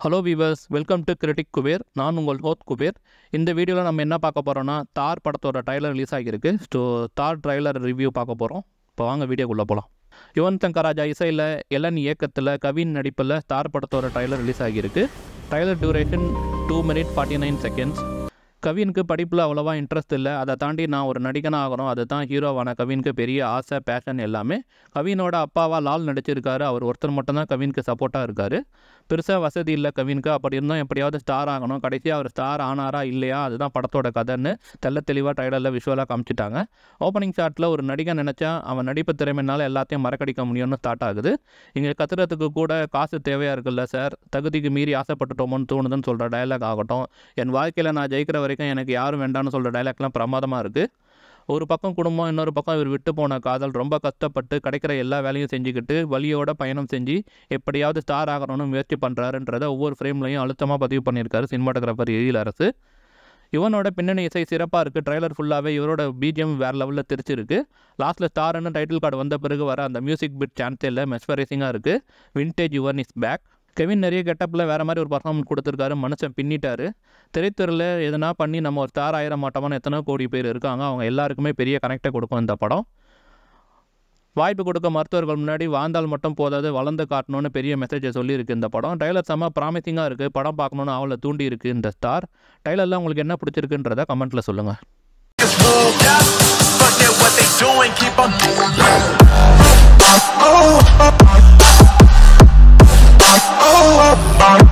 Hello viewers, welcome to critic Kuber. நான் உங்கள் host Kuber. இந்த வீடியோவில் நம்ம என்ன பார்க்க போகிறோம்னா, தார் படத்தோட ட்ரைலர் ரிலீஸ் ஆகியிருக்கு. ஸோ தார் ட்ரைலர் ரிவ்யூ பார்க்க போகிறோம். இப்போ வாங்க வீடியோக்குள்ளே போகலாம். யுவன் சங்கர் ராஜா இசையில் எலன் இயக்கத்தில் கவின் நடிப்பில் தார் படத்தோட ட்ரைலர் ரிலீஸ் ஆகியிருக்கு. Trailer duration 2 minutes 49 seconds. கவினுக்கு படிப்பில் அவ்வளோவா இன்ட்ரெஸ்ட் இல்லை. அதை தாண்டி நான் ஒரு நடிகனாக ஆகணும், அதுதான் ஹீரோவான கவினுக்கு பெரிய ஆசை, பேஷன் எல்லாமே. கவினோட அப்பாவா லால் நடிச்சிருக்காரு. அவர் ஒருத்தர் மட்டும்தான் கவினுக்கு சப்போர்ட்டாக இருக்கார். பெருசாக வசதி இல்லை கவினுக்கு. அப்படி இருந்தால் எப்படியாவது ஸ்டார் ஆகணும். கடைசியாக அவர் ஸ்டார் ஆனாரா இல்லையா, அதுதான் படத்தோட கதைன்னு தெளிவாக ட்ரைலரில் விஷுவலாக காமிச்சிட்டாங்க. ஓப்பனிங் ஷாட்டில் ஒரு நடிகன் நினச்சா அவன் நடிப்பு திறமையினால எல்லாத்தையும் மறக்கடிக்க முடியும்னு ஸ்டார்ட் ஆகுது. இங்கே கத்துறதுக்கு கூட காசு தேவையாக இருக்குல்ல சார், தகுதிக்கு மீறி ஆசைப்பட்டுட்டோமோன்னு தோணுதுன்னு சொல்கிற டைலாக் ஆகட்டும், என் வாழ்க்கையில் நான் ஜெயிக்கிற வரைக்கும் எனக்கு யாரும் வேண்டாம்னு சொல்கிற டைலாக்லாம் பிரமாதமாக இருக்குது. ஒரு பக்கம் குடும்பம், இன்னொரு பக்கம் இவர் விட்டு போன காதல். ரொம்ப கஷ்டப்பட்டு கிடைக்கிற எல்லா வேலையும் செஞ்சுக்கிட்டு வலியோட பயணம் செஞ்சு எப்படியாவது ஸ்டார் ஆகணும்னு முயற்சி பண்ணுறாருன்றதை ஒவ்வொரு ஃப்ரேம்லையும் அழுத்தமாக பதிவு பண்ணியிருக்காரு சினிமாட்டோகிராஃபர் எழிலரசு. இவனோட பின்னணி இசை சிறப்பாக இருக்குது. ட்ரைலர் ஃபுல்லாகவே இவரோட பிஜிஎம் வேறு லெவலில் தெரிச்சிருக்கு. லாஸ்ட்டில் ஸ்டார்னு டைட்டில் கார்டு வந்த பிறகு வர அந்த மியூசிக் பிட் சான்ஸே இல்லை, மெஸ்பரைசிங்காக இருக்குது. Vintage Yuvan is back. Kevin நிறைய கெட்டப்பில் வேறு மாதிரி ஒரு பர்ஃபார்மன்ஸ் கொடுத்துருக்காரு. மனுஷன் பின்னிட்டார். திரைத்துறையில் எதனா பண்ணி நம்ம ஒரு ஸ்டார் ஆயிட மாட்டோமான்னு எத்தனை கோடி பேர் இருக்காங்க. அவங்க எல்லாருக்குமே பெரிய கனெக்டை கொடுக்கும் இந்த படம். வாய்ப்பு கொடுக்க மருத்துவர்கள் முன்னாடி வாழ்ந்தால் மட்டும் போதாது, வளர்ந்து காட்டணும்னு பெரிய மெசேஜை சொல்லியிருக்கு இந்த படம். ட்ரைலர் செம்ம ப்ராமிசிங்காக இருக்குது. படம் பார்க்கணுன்னு அவளை தூண்டி இருக்குது இந்த ஸ்டார். ட்ரைலரில் உங்களுக்கு என்ன பிடிச்சிருக்குன்றதை கமெண்ட்டில் சொல்லுங்கள். Oh,